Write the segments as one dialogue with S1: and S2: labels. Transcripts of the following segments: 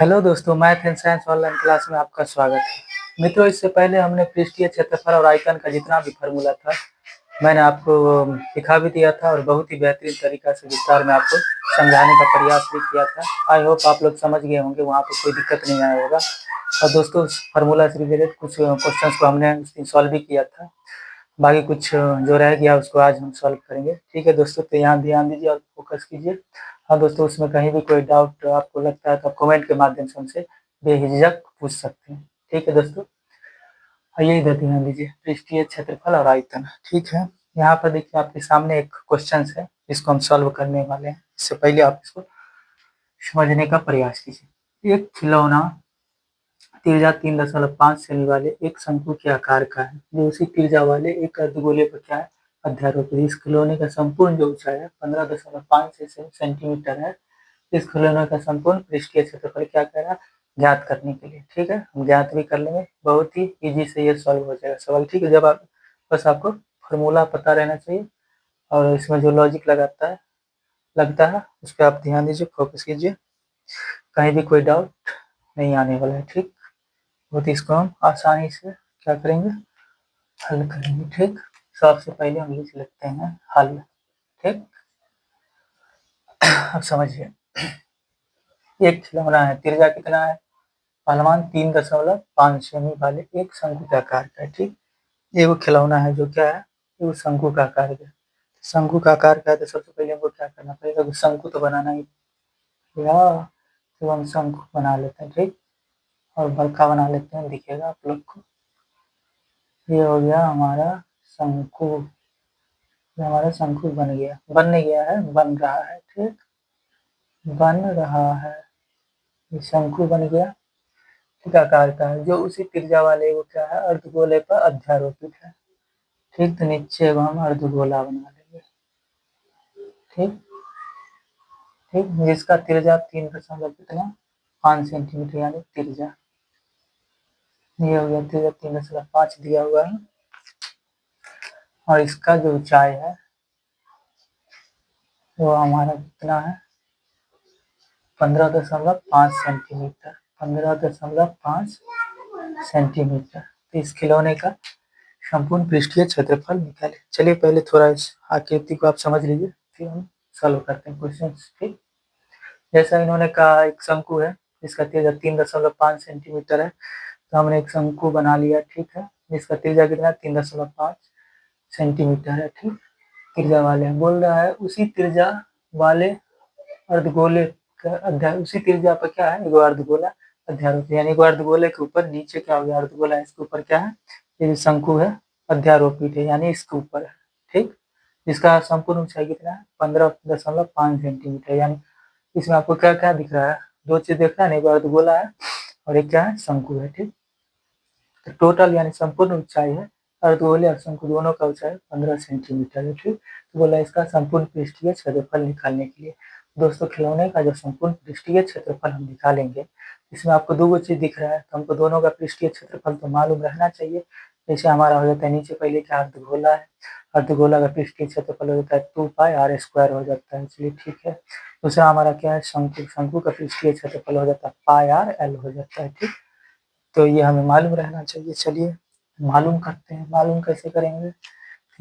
S1: Hello दोस्तों, math and science online class में आपका स्वागत है। मित्रों, इससे पहले हमने पृष्ठीय क्षेत्रफल और आयतन का जितना भी फार्मूला था मैंने आपको दिखा भी दिया था और बहुत ही बेहतरीन तरीका से विस्तार में आपको समझाने का प्रयास भी किया था। आई होप आप लोग समझ गए होंगे, वहाँ पर कोई दिक्कत नहीं आया होगा। और दोस्तों, फार्मूला से रिलेटेड कुछ क्वेश्चन को हमने उस दिन सॉल्व भी किया था। बाकी कुछ जो रह गया उसको आज हम सॉल्व करेंगे। ठीक है दोस्तों, तो यहाँ ध्यान दीजिए और फोकस कीजिए। हाँ दोस्तों, उसमें कहीं भी कोई डाउट आपको लगता है तो कमेंट के माध्यम से हमसे बेझिझक पूछ सकते हैं। ठीक है दोस्तों, आइए इधर ध्यान दीजिए। पृष्ठीय क्षेत्रफल और आयतन, ठीक है। यहाँ पर देखिए आपके सामने एक क्वेश्चन है, इसको हम सॉल्व करने वाले हैं। इससे पहले आप इसको समझने का प्रयास कीजिए। एक खिलौना त्रिज्या 3.5 सेमी वाले एक शंकु के आकार का है, जो उसी त्रिज्या वाले एक अर्धगोले पर क्या है, अध्यारोपित। इस खिलौने का संपूर्ण जो ऊंचाई है 15.5 सेंटीमीटर है। इस खिलौने का संपूर्ण पृष्ठीय क्षेत्रफल क्या कह रहा है, ज्ञात करने के लिए। ठीक है, हम ज्ञात भी कर लेंगे, बहुत ही इजी से ये सॉल्व हो जाएगा सवाल। ठीक है, जब आप बस आपको फॉर्मूला पता रहना चाहिए और इसमें जो लॉजिक लगता है उस पर आप ध्यान दीजिए, फोकस कीजिए, कहीं भी कोई डाउट नहीं आने वाला है। ठीक, बहुत ही इसको हम आसानी से क्या करेंगे, हल करेंगे। ठीक, सबसे पहले हम लिख लेते हैं हल। ठीक, अब समझिए, एक खिलौना है, त्रिज्या कितना है, अनुमान 3.5 सेमी वाले एक शंकु के आकार का है। ठीक, ये वो खिलौना है जो क्या है, वो शंकु का आकार का है। शंकु का आकार का है तो सबसे पहले हमको क्या करना पड़ेगा, शंकु तो बनाना ही पड़ेगा। तो हम शंकु बना लेते हैं। ठीक, और बड़का बना लेते हैं, दिखेगा आप लोग को। ये हो गया हमारा शंकु, हमारा शंकु बन गया, बन नहीं गया है, बन रहा है। ठीक, बन रहा है, ये शंकु बन गया। ठीक, आकार का है, जो उसी त्रिज्या वाले वो क्या है, अर्धगोले पर अध्यारोपित है। ठीक, तो नीचे हम अर्धगोला बना लेंगे। ठीक ठीक, जिसका त्रिज्या 3.5 सेंटीमीटर यानी त्रिज्या, ये हो गया त्रिज्या 3.5 दिया हुआ है। और इसका जो ऊंचाई है वो हमारा कितना है, 15.5 सेंटीमीटर। 15.5 सेंटीमीटर। तो इस खिलौने का संपूर्ण पृष्ठीय क्षेत्रफल निकाले। चलिए पहले थोड़ा इस आकृति को आप समझ लीजिए, फिर हम सॉल्व करते हैं क्वेश्चन। ठीक, जैसा इन्होंने कहा एक शंकु है, इसका त्रिज्या 3.5 सेंटीमीटर है, तो हमने एक शंकु बना लिया। ठीक है, इसका त्रिज्या कितना, 3.5 सेंटीमीटर है। ठीक, त्रिज्या वाले बोल रहा है उसी त्रिज्या वाले अर्धगोले का अध्याय, उसी त्रिज्या पर क्या है, एगो अर्धगोला अध्यारोपित, यानी एगो अर्धगोले के ऊपर नीचे क्या हो गया, अर्धगोला इसके ऊपर क्या है, ये शंकु है, अध्यारोपित है, यानी इसके ऊपर है। ठीक, इसका संपूर्ण ऊंचाई कितना है, 15.5 सेंटीमीटर। यानी इसमें आपको क्या क्या दिख रहा है, दो चीज दिख रहा है, एक अर्धगोला है और एक क्या है, शंकु है। ठीक, तो टोटल यानी संपूर्ण ऊंचाई है, अर्धगोले और शंकु दोनों का ऊंचाई 15 सेंटीमीटर है। ठीक, तो बोला इसका संपूर्ण पृष्ठीय क्षेत्रफल निकालने के लिए। दोस्तों, खिलौने का जो संपूर्ण पृष्ठीय क्षेत्रफल हम निकालेंगे, इसमें आपको दो चीज दिख रहा है, तो हमको दोनों का पृष्ठीय क्षेत्रफल तो मालूम रहना चाहिए। जैसे हमारा हो जाता है नीचे पहले क्या, अर्धगोला है, अर्धगोला का पृष्ठीय क्षेत्रफल हो जाता है 2πr² हो जाता है। चलिए ठीक है, दूसरा हमारा क्या है, शंकु, शंकु का पृष्ठीय क्षेत्रफल हो जाता है πrl हो जाता है। ठीक, तो ये हमें मालूम रहना चाहिए। चलिए मालूम करते हैं, मालूम कैसे करेंगे,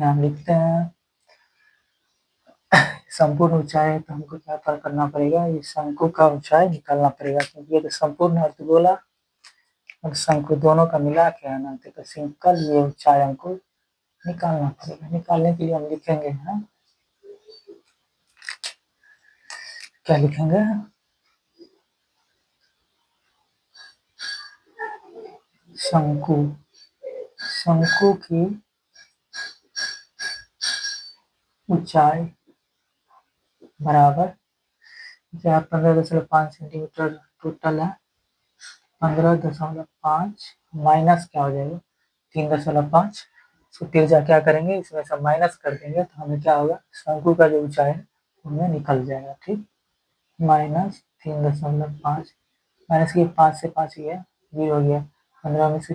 S1: हम लिखते हैं संपूर्ण ऊंचाई है तो हमको क्या करना पड़ेगा, ये शंकु का ऊंचाई निकालना पड़ेगा, क्योंकि ये तो संपूर्ण अर्धगोला और शंकु दोनों का मिला के आना, तो सिंपल ये ऊंचाई हमको निकालना पड़ेगा। निकालने के लिए हम लिखेंगे है, क्या लिखेंगे, शंकु, शंकु की ऊंचाई बराबर, जहाँ 15.5 सेंटीमीटर टोटल है, 15.5 माइनस क्या हो जाएगा, 3.5। इसको त्रिज्या क्या करेंगे, इसमें से माइनस कर देंगे तो हमें क्या होगा, शंकु का जो ऊंचाई है हमें निकल जाएगा। ठीक, माइनस 3.5, माइनस की 5 से 5 ही है, 0 हो गया, 15 में से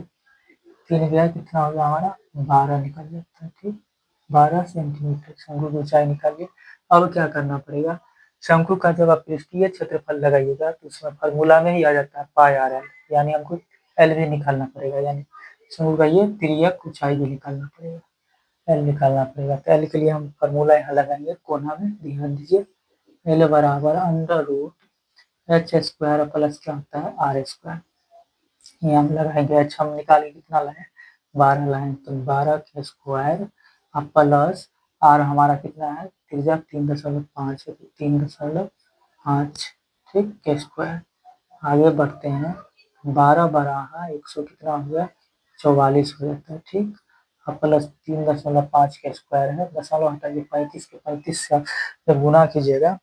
S1: 3 गया, कितना हो गया हमारा, 12 निकल जाता है। ठीक, 12 सेंटीमीटर शंकु की ऊंचाई निकालिए। अब क्या करना पड़ेगा, शंकु का जब आप पृष्ठीय क्षेत्रफल लगाइएगा तो उसमें फार्मूला में ही आ जाता है पाई आर एल, यानी हमको एल भी निकालना पड़ेगा, यानी शंकु का ये तिर्यक ऊंचाई भी निकालना पड़ेगा, एल निकालना पड़ेगा। तो एल के लिए हम फार्मूला यहाँ लगाएंगे कोना में, ध्यान दीजिए, एल बराबर under root H square plus क्या होता है आर स्क्वायर, यहाँ हम लगाएंगे। अच्छा हम निकालेंगे कितना लाए, 12 लाए, तो 12 के स्क्वायर प्लस आर हमारा कितना है, त्रिज्या 3.5 है, 3.5 ठीक के स्क्वायर। आगे बढ़ते हैं, 12 बराहा 100 कितना हो गया, 44 हो जाता है, ठीक। अब प्लस 3.5 के स्क्वायर है, दशमलव हटाइए, 35 के 35 से जब गुना कीजिएगा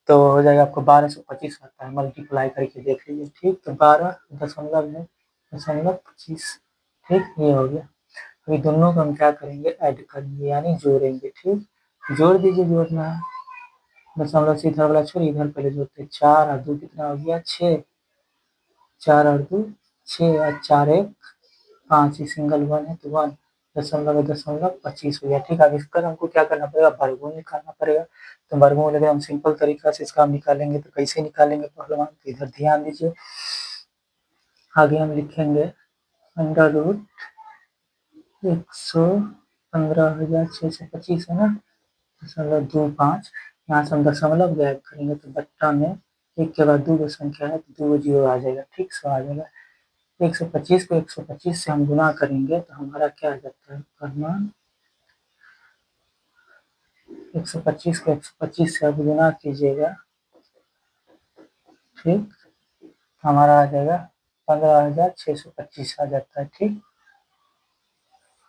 S1: तो हो जाएगा आपको 1225 आता है, मल्टीप्लाई करके देख लीजिए, ठीक। तो 12.25, ठीक, ये हो गया। अभी दोनों को हम क्या करेंगे, ऐड करेंगे यानी जोड़ेंगे, ठीक। जोड़ दीजिए, जोड़ना है, दशमलव से इधर वाला छोड़िए, इधर पहले जोड़ते हैं, 4 और 2 कितना हो गया 6, 4 और 2 6 और 4 1 5, सिंगल 1 है तो 1, दशमलव 25 हो गया, ठीक। अब इसका हमको क्या करना पड़ेगा, वर्गमूल निकालना पड़ेगा। तो वर्गमूल अगर हम सिंपल तरीका से इसका हम निकालेंगे तो कैसे निकालेंगे पहलवान, तो इधर ध्यान दीजिए, आगे हम लिखेंगे अंडर रूट 115,625 है ना, 0.25, यहाँ से हम दशमलव गायब करेंगे तो बट्टा में एक के बाद 2 की संख्या है तो 2 जीरो आ जाएगा, ठीक, सो आ जाएगा। 125 को 125 से हम गुना करेंगे तो हमारा क्या आ जाता है परिमाण, 125 को 125 से आप गुना कीजिएगा, ठीक, हमारा आ जाएगा 15,625 आ जाता है, ठीक।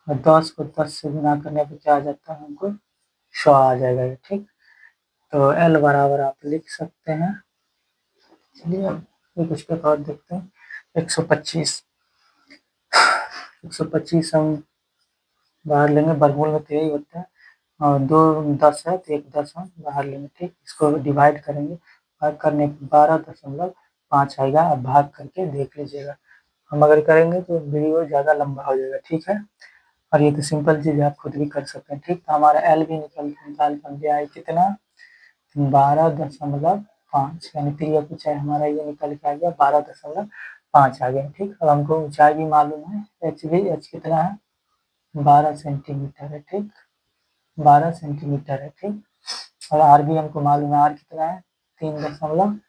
S1: और 10 को 10 से गुना करने पर क्या आ जाता है हमको 100 आ जाएगा, ठीक। तो एल बराबर आप लिख सकते हैं, चलिए अब एक स्टेप और देखते हैं, 125 हम बाहर लेंगे, वर्गमूल में तो यही होता है, और 2 10 है तो 1 10 हम बाहर लेंगे, ठीक। इसको डिवाइड करेंगे, भाग करने पर 12.5 आएगा, अब भाग करके देख लीजिएगा, हम अगर करेंगे तो वीडियो ज़्यादा लंबा हो जाएगा, ठीक है। और ये तो सिंपल चीज़ है, आप खुद भी कर सकते हैं, ठीक। तो हमारा एल भी निकाल कर दिया है कितना, 12.5, यानी तिर्यक ऊंचाई हमारा ये निकल के आ गया 12.5 आ गया, ठीक। अब हमको ऊंचाई भी मालूम है, एच कितना है 12 सेंटीमीटर है, ठीक, 12 सेंटीमीटर है, ठीक। और आर भी हमको मालूम है, आर कितना है 3.5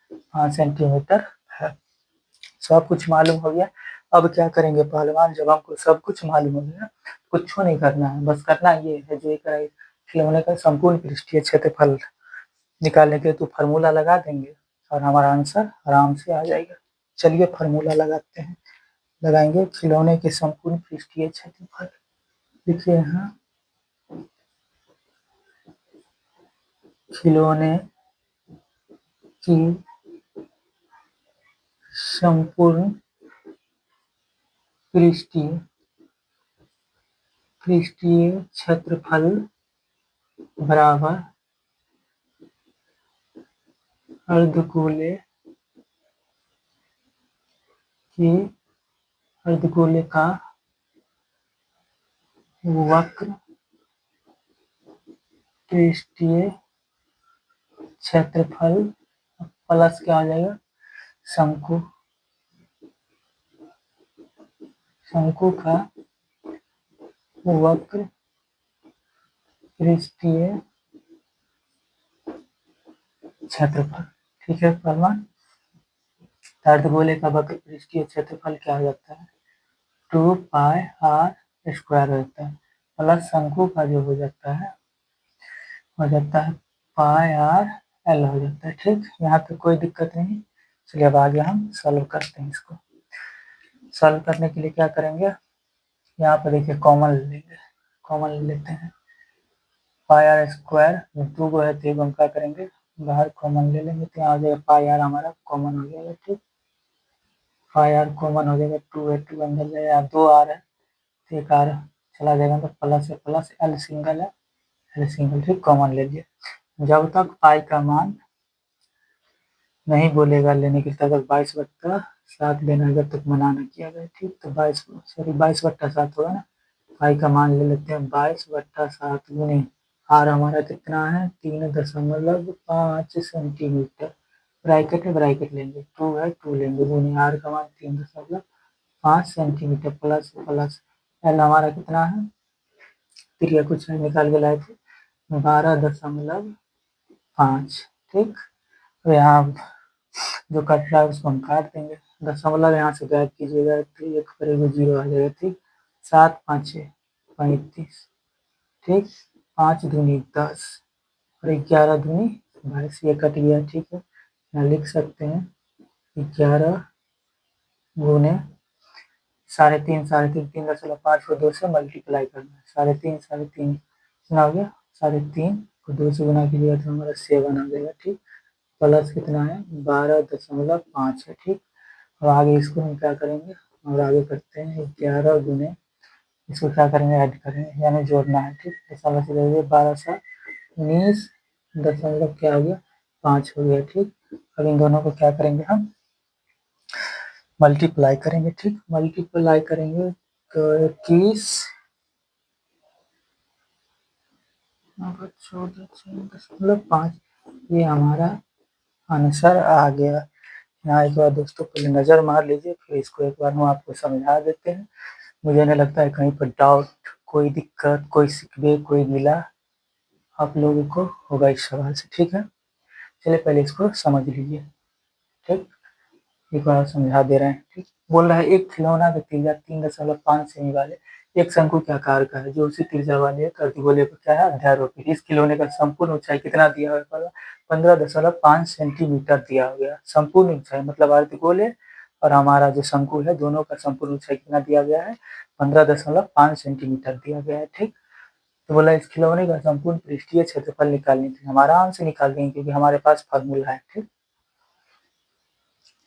S1: सेंटीमीटर है। सब कुछ मालूम हो गया। अब क्या करेंगे पहलवान, जब हमको सब कुछ मालूम हो गया, कुछ नहीं करना है, बस करना ये है जो एक खिलौने का संपूर्ण पृष्ठीय क्षेत्रफल निकालने के लिए तो फार्मूला लगा देंगे और हमारा आंसर आराम से आ जाएगा। चलिए फार्मूला लगाते हैं, लगाएंगे खिलौने के संपूर्ण पृष्ठीय क्षेत्रफल, देखिए यहाँ खिलौने की संपूर्ण पृष्ठीय क्षेत्रफल बराबर अर्धगोले का वक्र पृष्ठीय क्षेत्रफल प्लस क्या आ जाएगा, शंकु का वक्र पृष्ठीय क्षेत्रफल, ठीक है पहलवान। अर्धगोले का वक्र पृष्ठीय क्षेत्रफल क्या हो जाता है, 2 पाई आर स्क्वायर हो जाता है, प्लस शंकु का जो हो जाता है पाई आर एल हो जाता है, ठीक। यहाँ पे कोई दिक्कत नहीं। चलिए अब आगे हम सॉल्व करते हैं, इसको सॉल्व करने के लिए क्या करेंगे, यहाँ पर देखिए कॉमन लेंगे, कॉमन लेते हैं, पाई आर स्क्वायर 2 को है तो हम क्या करेंगे बाहर कॉमन ले लेंगे, तो यहाँ आ जाएगा पाई आर हमारा कॉमन हो जाएगा, ठीक। पाई आर कॉमन हो जाएगा, 2 है 2 अंदर जाएगा, 2 आर है तो एक आर चला जाएगा, तो प्लस है प्लस, एल सिंगल है, एल सिंगल, ठीक, कॉमन ले लिए। जब तक पाई का मान नहीं बोलेगा लेने के, तब तक 22/7 लेना जब तक मना न किया जाए, ठीक। तो 22/7 होगा ना, पाई का मान ले लेते हैं 22/7 गुने आर हमारा कितना है 3.5 सेंटीमीटर। ब्रैकेट है ब्रैकेट लेंगे, 2 है 2 लेंगे, गुने आर का मान 3.5 सेंटीमीटर प्लस प्लस एल हमारा कितना है, त्रिज्या कुछ नहीं निकाल के लाए थे 12.5। ठीक, तो यहाँ जो कट रहा है उसको हम काट देंगे, दशमलव यहाँ से गायब कीजिएगा तो एक करेगा 0 आ जाएगा। ठीक, 7 5 35। ठीक, 5 दूनी 10 और 11 दूनी 22, ये कट गया। ठीक है, यहाँ लिख सकते हैं 11 गुने 3.5 3.5 को 2 से मल्टीप्लाई करना है, 3.5 कितना हो गया 3.5 को 2 से गुना कीजिएगा तो हमारा 7 आ जाएगा। ठीक, प्लस कितना है 12.5 है। ठीक, और आगे इसको हम क्या करेंगे और आगे करते हैं 11 गुने, इसको क्या करेंगे ऐड करेंगे यानी जोड़ना है। ठीक, तो समझ लीजिए 1219 क्या हो गया 5 हो गया। ठीक, अब इन दोनों को क्या करेंगे हम मल्टीप्लाई करेंगे। ठीक, मल्टीप्लाई करेंगे तो 21 5, ये हमारा आंसर आ गया। यहाँ एक बार दोस्तों पहले नज़र मार लीजिए, फिर इसको एक बार हम आपको समझा देते हैं। मुझे नहीं लगता है कहीं पर डाउट, कोई दिक्कत, कोई शिकवे, कोई गिला आप लोगों को होगा इस सवाल से। ठीक है, चलिए पहले इसको समझ लीजिए। ठीक, एक बार समझा दे रहे हैं। ठीक, बोल रहा है एक खिलौना का त्रिज्या 3.5 सेमी वाले एक शंकु के आकार का है जो उसी त्रिज्या वाले एक अर्धगोले पर क्या है अध्यारोपित। इस खिलौने का संपूर्ण ऊंचाई कितना दिया हुआ है 15.5 सेंटीमीटर दिया हो गया। संपूर्ण ऊंचाई मतलब अर्धगोले और हमारा जो शंकु है दोनों का संपूर्ण ऊंचाई कितना दिया गया है 15.5 सेंटीमीटर दिया गया है। ठीक, तो बोला इस खिलौने का संपूर्ण पृष्ठीय क्षेत्रफल निकालने के लिए हम आराम से निकाल देंगे क्योंकि हमारे पास फार्मूला है। ठीक,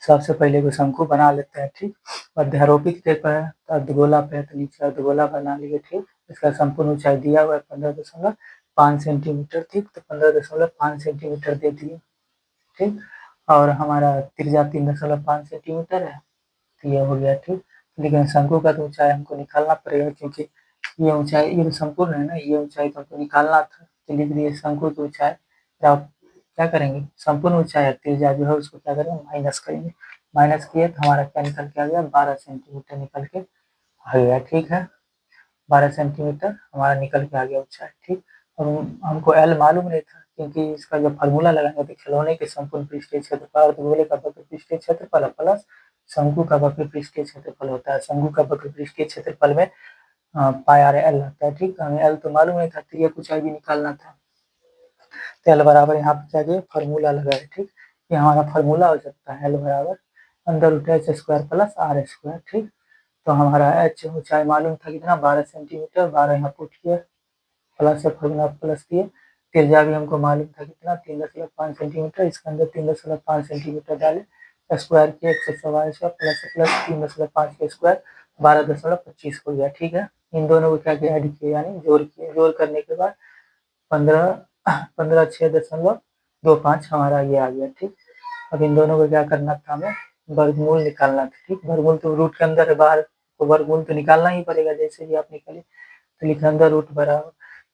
S1: सबसे पहले को शंकु बना लेते हैं। ठीक, अध्यारोपित के पर अर्धगोला पे तो नीचे अर्धगोला बना लिए। ठीक, इसका संपूर्ण ऊंचाई दिया हुआ है 15.5 सेंटीमीटर। ठीक, तो 15.5 सेंटीमीटर दे दिए। ठीक, और हमारा त्रिज्या 3.5 सेंटीमीटर है, तो ये हो गया। ठीक, लेकिन शंकु का तो ऊंचाई हमको निकालना पड़ेगा क्योंकि ये ऊंचाई ये संपूर्ण है ना, ये ऊंचाई तो हमको निकालना था, तो लिख दिए शंकु की ऊंचाई। आप क्या करेंगे संपूर्ण ऊंचाई त्रिज्या जो है उसको क्या करेंगे माइनस करेंगे, माइनस किए तो हमारा क्या निकल के आ गया 12 सेंटीमीटर निकल के आ गया। ठीक है, 12 सेंटीमीटर हमारा निकल के आ गया ऊंचाई। ठीक, और हमको एल मालूम नहीं था क्योंकि इसका जब फार्मूला लगाएंगे तो खिलौने के संपूर्ण पृष्ठीय क्षेत्रफल अर्धगोले का वक्र पृष्ठीय क्षेत्रफल प्लस शंकु का वक्र पृष्ठीय क्षेत्रफल होता है। शंकु का वक्र पृष्ठीय क्षेत्रफल में पाई आर एल आता है। ठीक, हमें एल तो मालूम नहीं था, त्रिज्या ऊंचाई भी निकालना था, तो एल बराबर यहाँ पे जाके फार्मूला लगाए। ठीक, ये हमारा फार्मूला हो सकता है एल बराबर अंदर root H square plus R square. ठीक, तो हमारा एच ऊंचाई मालूम था कितना 12 सेंटीमीटर, 12 यहाँ पुट किया प्लस से फार्मूला प्लस दिए। त्रिज्या भी हमको मालूम था कितना 3.5 सेंटीमीटर, इसके अंदर 3.5 सेंटीमीटर डाले, स्क्वायर किया 144 प्लस प्लस 3.5 का स्क्वायर 12.25 हो गया। ठीक है, इन दोनों को क्या किया ऐड किया यानी जोड़ किया, जोड़ करने के बाद 15 6.25 हमारा ये आ गया। ठीक, अब इन दोनों को क्या करना था हमें वर्गमूल निकालना था। ठीक, वर्गमूल तो रूट के अंदर है, बाहर तो वर्गमूल तो निकालना ही पड़ेगा, जैसे ही आप निकाले तो लिखे अंदर रूट बराबर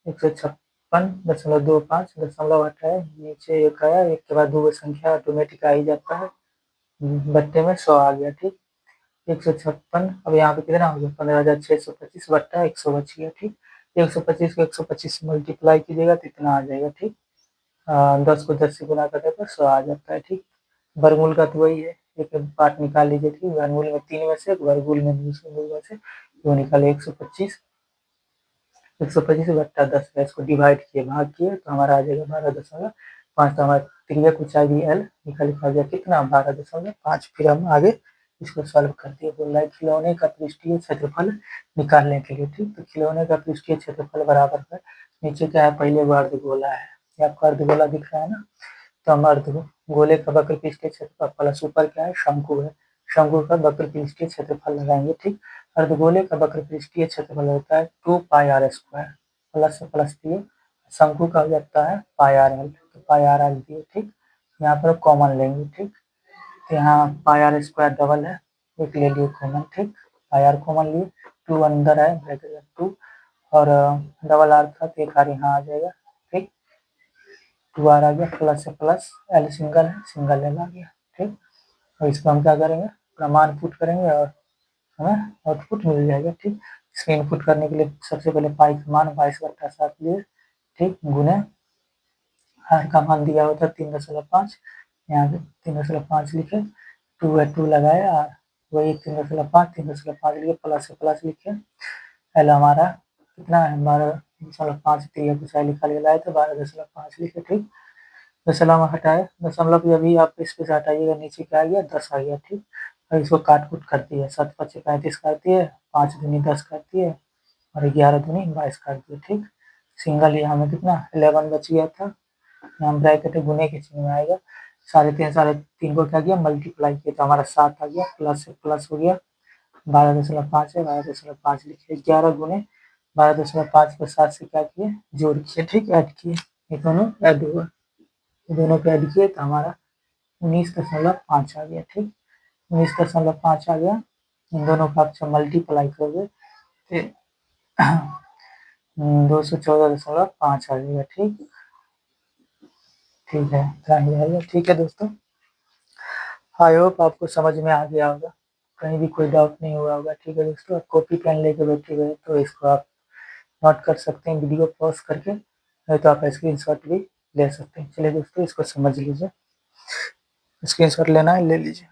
S1: 156.25 दशमलव हटाए नीचे एक आया, एक के बाद दो संख्या ऑटोमेटिक आ ही जाता है, बट्टे में 100 आ गया। ठीक, 156 अब यहाँ पे कितना हो गया 15,625 बट्टा 100 बच गया। ठीक, 125 को 125 से मल्टीप्लाई कीजिएगा तो इतना आ जाएगा। ठीक, 10 को 10 से गुना करने पर 100 आ जाता है। ठीक, वर्गमूल का तो वही है, एक पार्ट निकाल लीजिए। ठीक, वर्गमूल में 3 में से वर्गमूल में दूसरे में से वो निकाले 125 बट्टा 10 है, इसको डिवाइड किए भाग किए तो हमारा आ जाएगा 12.5, तो हमारा त्रिज्या ऊंचाई भी एल निकल के आ गया कितना 12.5। फिर हम आगे इसको सॉल्व कर दिए। बोल रहा है खिलौने का पृष्ठीय क्षेत्रफल निकालने के लिए। ठीक, तो खिलौने का पृष्ठीय क्षेत्रफल बराबर है, नीचे क्या है पहले वो अर्धगोला है, ये आपका अर्धगोला दिख रहा है ना, तो हम अर्धगोले का वक्र पृष्ठीय क्षेत्रफल प्लस ऊपर क्या है शंकु है, शंकु का वक्र पृष्ठीय क्षेत्रफल लगाएंगे। ठीक, अर्धगोले का वक्र पृष्ठीय क्षेत्रफल होता है 2 पाई आर स्क्वायर प्लस से प्लस दिए, शंकु का हो जाता है पाई आर एल, तो पाई आर एल दिए। ठीक, यहाँ पर कॉमन लेंगे। ठीक, तो यहाँ पाई आर स्क्वायर डबल है, एक ले लिए कॉमन। ठीक, पाई आर कॉमन लिए, 2 अंदर है ब्रैकेट 2 और डबल आर था तो एक आर यहाँ आ जाएगा, 2r आ गया, प्लस से प्लस, एल सिंगल है, सिंगल एल आ गया। ठीक, और इसको हम क्या करेंगे, अपना मान पुट करेंगे और हमें आउटपुट मिल जाएगा। ठीक, इसको इनपुट करने के लिए सबसे पहले पाई का मान 22/7 लिए, ठीक, गुने आर का मान दिया होता 3.5, यहाँ पे 3.5 लिखे, 2 है 2 लगाए, और वही 3.5 लिखे, प्लस से प्लस लिखे, एल हमारा कितना है 12.5 कुछ लिखा लाए थे 12.5 लिखे। ठीक, दशमलव हटाए, दशमलव भी अभी आप इस पे से हटाइएगा, नीचे क्या आ गया 10 आ गया। ठीक, और इसको काट कूट करती है, 7×5 = 35 करती है, 5 दूनी 10 करती है, और 11 दूनी 22 करती है। ठीक, सिंगल यहाँ में कितना 11 बच गया था, यहाँ ब्रैकेट गुने के चिन्ह में आएगा, 3.5 को क्या किया मल्टीप्लाई किया तो हमारा 7 आ गया, प्लस से प्लस हो गया, 12.5 है, 12.5 लिखिए, 11 गुने 12.5 को 7 से क्या किए जोड़ किए। ठीक, ऐड किए, ये दोनों ऐड हुआ, दोनों को ऐड किए तो हमारा 19.5 आ गया। ठीक, 19.5 आ गया, इन दोनों का आप मल्टीप्लाई करोगे तो 214.5 आ जाएगा। ठीक, ठीक है, ठीक है दोस्तों, आई होप आपको समझ में आ गया होगा, कहीं भी कोई डाउट नहीं हुआ होगा। ठीक है दोस्तों, आप कॉपी पेन लेके बैठे हुए तो इसको आप नोट कर सकते हैं, वीडियो पॉज करके, नहीं तो आप स्क्रीनशॉट भी ले सकते हैं। चलिए दोस्तों, इसको समझ लीजिए, स्क्रीनशॉट लेना है ले लीजिए।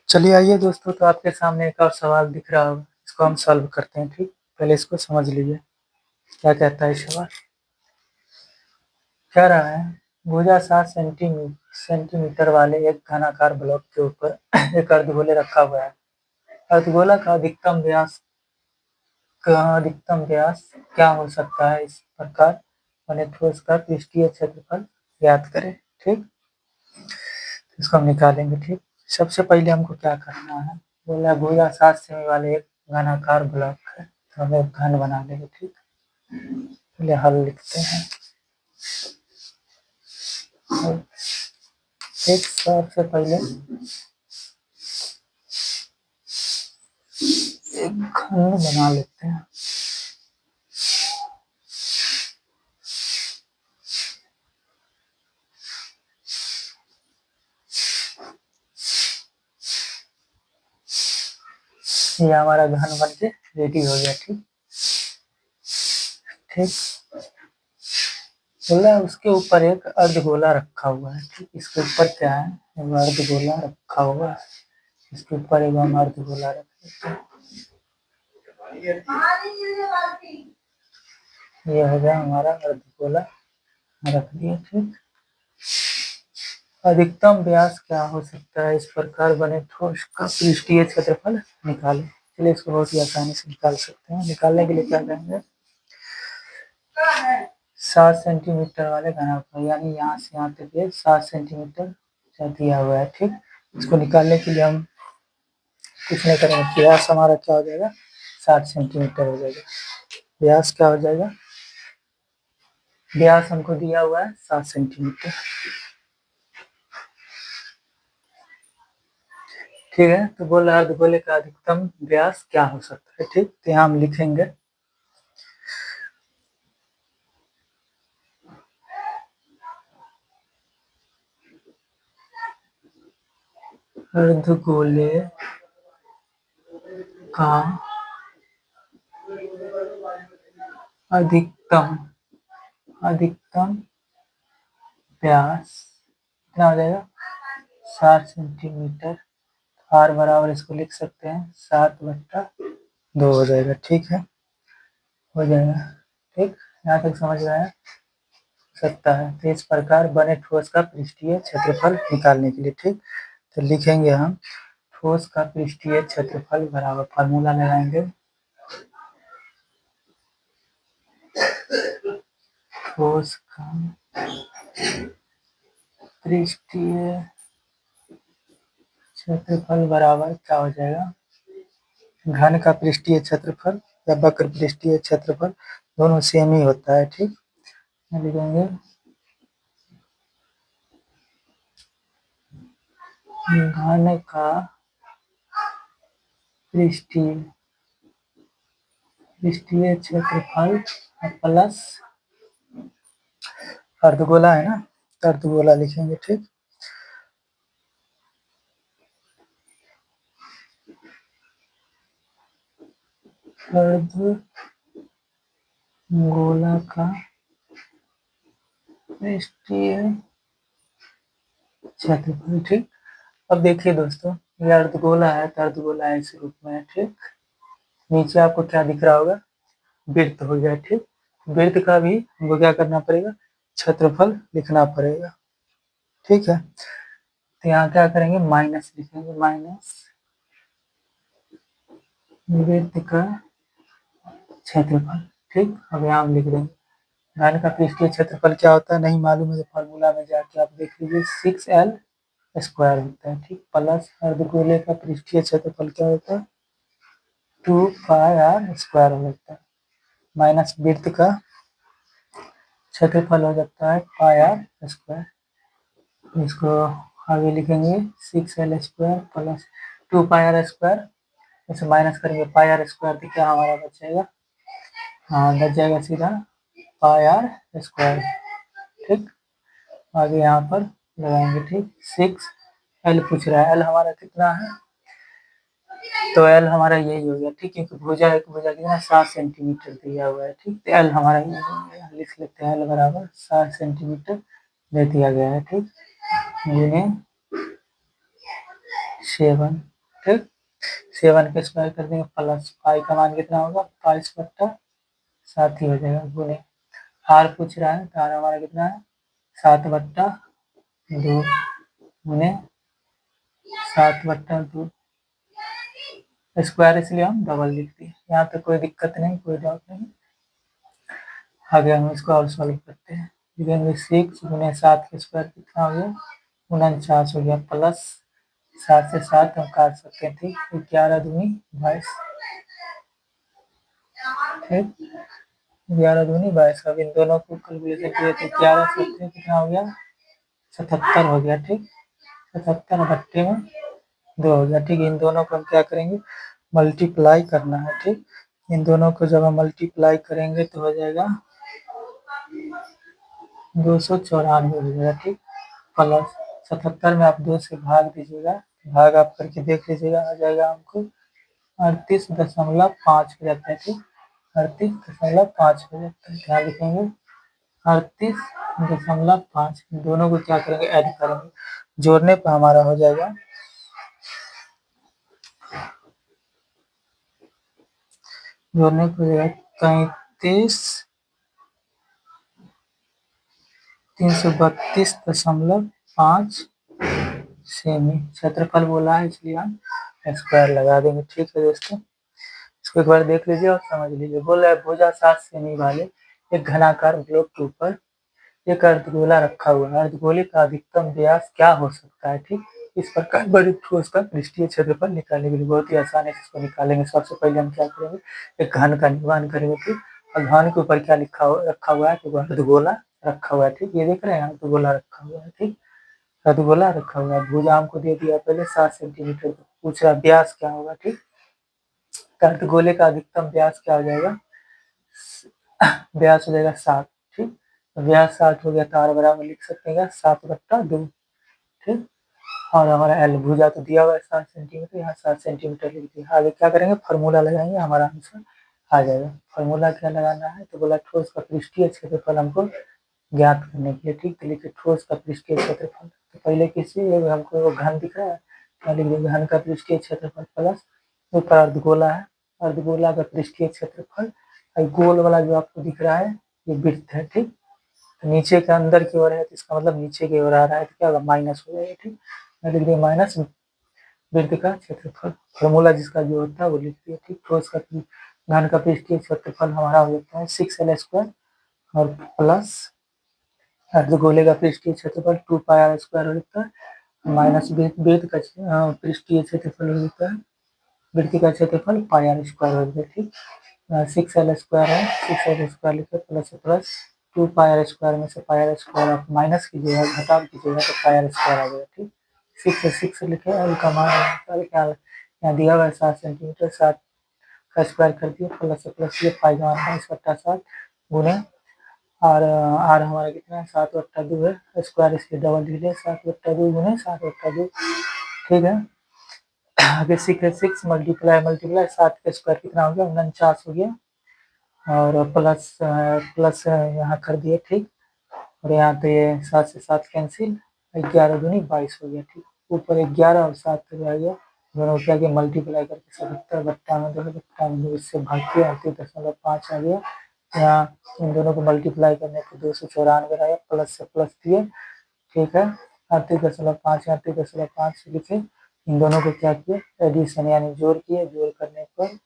S1: चलिए आइए दोस्तों, तो आपके सामने एक और सवाल दिख रहा होगा, इसको हम सॉल्व करते हैं। ठीक, पहले इसको समझ लीजिए क्या कहता है सवाल। कह रहा है भुजा 7 सेंटीमीटर वाले एक घनाकार ब्लॉक के ऊपर एक अर्धगोले रखा हुआ है। अर्धगोला का अधिकतम व्यास क्या हो सकता है, इस प्रकार बने ठोस का पृष्ठीय क्षेत्रफल ज्ञात करें। ठीक, इसको हम निकालेंगे। ठीक, सबसे पहले हमको क्या करना है, बोला भुजा 7 सेमी वाले एक घनाकार ब्लॉक है, तो हम एक घन बना लेंगे। ठीक, पहले हल लिखते हैं। एक सबसे पहले एक घन बना लेते हैं। ये हमारा घन बन के रेडी हो गया। ठीक, ठीक, बोला उसके ऊपर एक अर्धगोला रखा हुआ है। ठीक, इसके ऊपर क्या है, एक अर्धगोला रखा हुआ है, इसके ऊपर एक हम अर्धगोला रख देते हैं। ये हो गया हमारा अर्धगोला रख दिया। ठीक, अधिकतम व्यास क्या हो सकता है, इस प्रकार बने ठोस का पृष्ठीय क्षेत्रफल निकालें। चलिए इसको बहुत ही आसानी से निकाल सकते हैं। निकालने के लिए क्या करेंगे, 7 सेंटीमीटर वाले घनाभ, यानी यहाँ से यहाँ तक ये 7 सेंटीमीटर दिया हुआ है। ठीक, इसको निकालने के लिए हम कुछ नहीं करेंगे, व्यास हमारा क्या हो जाएगा 7 सेंटीमीटर हो जाएगा। व्यास क्या हो जाएगा, व्यास हमको दिया हुआ है 7 सेंटीमीटर। ठीक है, तो बोल रहा अर्धगोले का अधिकतम व्यास क्या हो सकता है। ठीक, तो यहाँ हम लिखेंगे अर्धगोले का अधिकतम व्यास कितना हो जाएगा 7 सेंटीमीटर। आर बराबर इसको लिख सकते हैं 7/2 हो जाएगा। ठीक है, हो जाएगा। ठीक, यहाँ तक समझ में आया सकता है। तो इस प्रकार बने ठोस का पृष्ठीय क्षेत्रफल निकालने के लिए, ठीक, तो लिखेंगे हम ठोस का पृष्ठीय क्षेत्रफल बराबर, फार्मूला लगाएंगे ठोस का पृष्ठीय क्षेत्रफल बराबर क्या हो जाएगा, घन का पृष्ठीय क्षेत्रफल या वक्र पृष्ठीय क्षेत्रफल, दोनों सेम ही होता है। ठीक, लिखेंगे घन का पृष्ठीय क्षेत्रफल प्लस अर्धगोला है ना, तो अर्धगोला लिखेंगे, ठीक। अर्धगोला का पृष्ठीय क्षेत्रफल, ठीक। अब देखिए दोस्तों, ये अर्धगोला है तो अर्धगोला इस रूप में है, ठीक। नीचे आपको क्या दिख रहा होगा, वृत्त हो गया, ठीक। वृत्त का भी हमको क्या करना पड़ेगा, क्षेत्रफल लिखना पड़ेगा, ठीक है। तो यहाँ क्या करेंगे, माइनस लिखेंगे, माइनस वृत्त का क्षेत्रफल, ठीक। अब यहाँ हम लिख देंगे घन का पृष्ठीय क्षेत्रफल क्या होता है, नहीं मालूम है तो फॉर्मूला में जाके आप देख लीजिए, 6L स्क्वायर होता है, ठीक। प्लस अर्धगोले का पृष्ठीय क्षेत्रफल क्या होता है, 2πr स्क्वायर हो जाता है, माइनस वृत्त का क्षेत्रफल हो जाता है πr स्क्वायर। इसको आगे लिखेंगे 6L square plus 2πr square, इसे माइनस करेंगे πr स्क्वायर, तो क्या हमारा बचेगा, हाँ बच जाएगा सीधा πr स्क्वायर, ठीक। आगे यहाँ पर लगाएंगे, ठीक। 6L पूछ रहा है, L हमारा कितना है, तो L हमारा यही हो गया, ठीक। क्योंकि भुजा एक भुजा कितना 7 सेंटीमीटर दिया हुआ है, ठीक। तो L हमारा यही हो गया, लिख लेते हैं L बराबर 7 सेंटीमीटर दे दिया गया है, ठीक। गुने 7, ठीक। 7 के स्क्वायर कर देंगे प्लस पाई का मान कितना होगा, 5/7 ही हो जाएगा, गुने R पूछ रहा है तो R हमारा कितना है 7/2 गुने 7/2 स्क्वायर, इसलिए हम डबल लिख दिए। यहाँ पे कोई दिक्कत नहीं, कोई डाउट नहीं। आगे हम इसको और सॉल्व करते हैं, लिखेंगे 6 गुने 7 के स्क्वायर कितना हो गया, 49 हो गया, प्लस 7 से 7 हम काट सकते हैं, ठीक। 11 दूनी 22, ठीक। 11 दूनी 22, अब इन दोनों को कैलकुलेशन किए तो 11 से कितना हो गया, 77 हो गया, ठीक। 77 बट्टे में 2 हो गया, ठीक। इन दोनों को हम क्या करेंगे, मल्टीप्लाई करना है, ठीक। इन दोनों को जब हम मल्टीप्लाई करेंगे तो हो जाएगा 294 हो जाएगा, ठीक। प्लस 77 में आप 2 से भाग दीजिएगा, भाग आप करके देख लीजिएगा, आ जाएगा हमको 38.5 हो जाता है, ठीक। 38.5 हो जाता है, क्या लिखेंगे 38.5, दोनों को क्या करेंगे, ऐड करेंगे, जोड़ने पर हमारा हो जाएगा, जोड़ने पर हो जाएगा 3332.5 सेमी। क्षेत्रफल बोला है इसलिए हम स्क्वायर लगा देंगे, ठीक है दोस्तों। इसको एक बार देख लीजिए और समझ लीजिए। बोला है भुजा 7 सेमी वाले एक घनाकार ब्लॉक के ऊपर एक अर्धगोला रखा हुआ है, अर्धगोले का अधिकतम व्यास क्या हो सकता है, ठीक। इस प्रकार बड़े ठोस का पृष्ठीय क्षेत्रफल निकालने के लिए बहुत ही आसान है, इसको निकालेंगे। सबसे पहले हम क्या करेंगे, एक घन का निर्माण करेंगे, ठीक। और घन के ऊपर क्या रखा हुआ है, तो अर्धगोला रखा हुआ है, ठीक। ये देख रहे हैं अर्धगोला रखा हुआ है, ठीक। अर्धगोला रखा हुआ है, भुजा हमको दे दिया पहले 7 सेंटीमीटर, पूछ रहा व्यास क्या होगा, ठीक। अर्धगोले का अधिकतम व्यास क्या हो जाएगा, व्यास हो जाएगा 7, ठीक। व्यास 7 हो गया तो R बराबर लिख सकते हैं 7/2, ठीक। और हमारा L भुजा तो दिया हुआ है 7 सेंटीमीटर, यहाँ 7 सेंटीमीटर लिख दिया। आगे क्या करेंगे, फार्मूला लगाएंगे, हमारा आंसर आ जाएगा। फार्मूला क्या लगाना है, तो बोला ठोस का पृष्ठीय क्षेत्रफल हमको ज्ञात करने के लिए, ठीक। तो लिखिए ठोस का पृष्ठीय क्षेत्रफल, तो पहले किसी हमको घन दिख रहा है, क्या लिख देंगे, घन का पृष्ठीय क्षेत्रफल प्लस ऊपर अर्धगोला है, अर्धगोला का पृष्ठीय क्षेत्रफल, गोल वाला जो आपको दिख रहा है ये वृत्त है, ठीक। तो नीचे के अंदर की ओर है तो इसका मतलब नीचे की ओर आ रहा है, तो क्या होगा, माइनस हो जाएगा, ठीक। मैं लिख दिया माइनस वृत्त का क्षेत्रफल, फॉर्मूला जिसका जो होता है वो लिख दिया, ठीक। ठोस का घन का पृष्ठीय क्षेत्रफल हमारा हो जाता है 6L स्क्वायर और प्लस अर्धगोले का पृष्ठीय क्षेत्रफल 2πr स्क्वायर हो जाता है, माइनस वृत्त का पृष्ठीय क्षेत्रफल हो जाता है, वृत्त का क्षेत्रफल πr स्क्वायर हो जाता है, ठीक। 6L स्क्वायर है, 6L स्क्वायर लिखे प्लस प्लस 2πr स्क्वायर में से πr स्क्वायर आप माइनस कीजिएगा, घटा कीजिएगा तो πr स्क्वायर आ जाएगा, ठीक। 6 से 6 लिखे, L का मान यहाँ दिया हुआ है 7 सेंटीमीटर, 7 का स्क्वायर कर दिया प्लस से प्लस ये पाई का मान 22/7 गुने आर हमारा कितना है 7/2 है, स्क्वायर इसकी डबल लीजिए 7/2 गुने 7/2। ठीक है, आगे सीख है 6 मल्टीप्लाई मल्टीप्लाई 7 का स्क्वायर कितना हो गया 49 हो गया, और प्लस यहाँ कर दिए। ठीक, और यहाँ तो ये 7 से 7 कैंसिल, 11 दूनी 22 हो गया। ठीक, ऊपर 11 और 7 तो आ गया, दोनों क्या किया मल्टीप्लाई करके 77 बट्टा में 2 इससे भाग के 38.5 आ गया। यहाँ इन दोनों को मल्टीप्लाई करने पे 294 आया, प्लस से प्लस दिए। ठीक है, 38.5 38.5 लिखे, इन दोनों को क्या किया एडिशन यानी जोड़ किए, जोड़ करने पर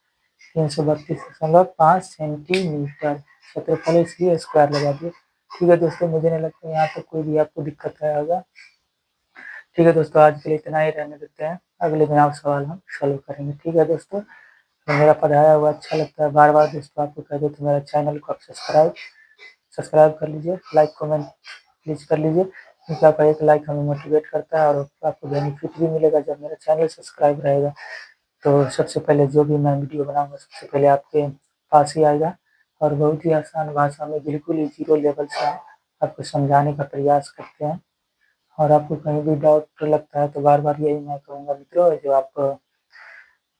S1: 332.5 सेंटीमीटर क्षेत्रफल, इसलिए स्क्वायर लगा दिए। ठीक है दोस्तों, मुझे नहीं लगता यहाँ तक कोई भी आपको दिक्कत आया होगा। ठीक है दोस्तों, आज के लिए इतना ही रहने देते हैं, अगले दिन आप सवाल हम सॉल्व करेंगे। ठीक है दोस्तों, तो मेरा पढ़ाया हुआ अच्छा लगता है, बार बार दोस्तों आपको कह दो तो मेरा चैनल को आप सब्सक्राइब कर लीजिए, लाइक कमेंट प्लीज़ कर लीजिए, क्योंकि आपका एक लाइक हमें मोटिवेट करता है और आपको बेनिफिट भी मिलेगा जब मेरा चैनल सब्सक्राइब रहेगा। तो सबसे पहले जो भी मैं वीडियो बनाऊंगा सबसे पहले आपके पास ही आएगा, और बहुत ही आसान भाषा में बिल्कुल ही जीरो लेवल से आपको समझाने का प्रयास करते हैं। और आपको कहीं भी डाउट लगता है तो बार बार यही मैं कहूँगा मित्रों, जो आप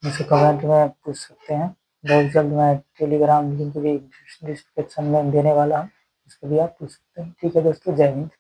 S1: मुझसे कमेंट में पूछ सकते हैं। बहुत जल्द मैं टेलीग्राम लिंक भी डिस्क्रिप्शन में देने वाला हूँ, उसको भी आप पूछ सकते हैं। ठीक है दोस्तों, जय हिंद।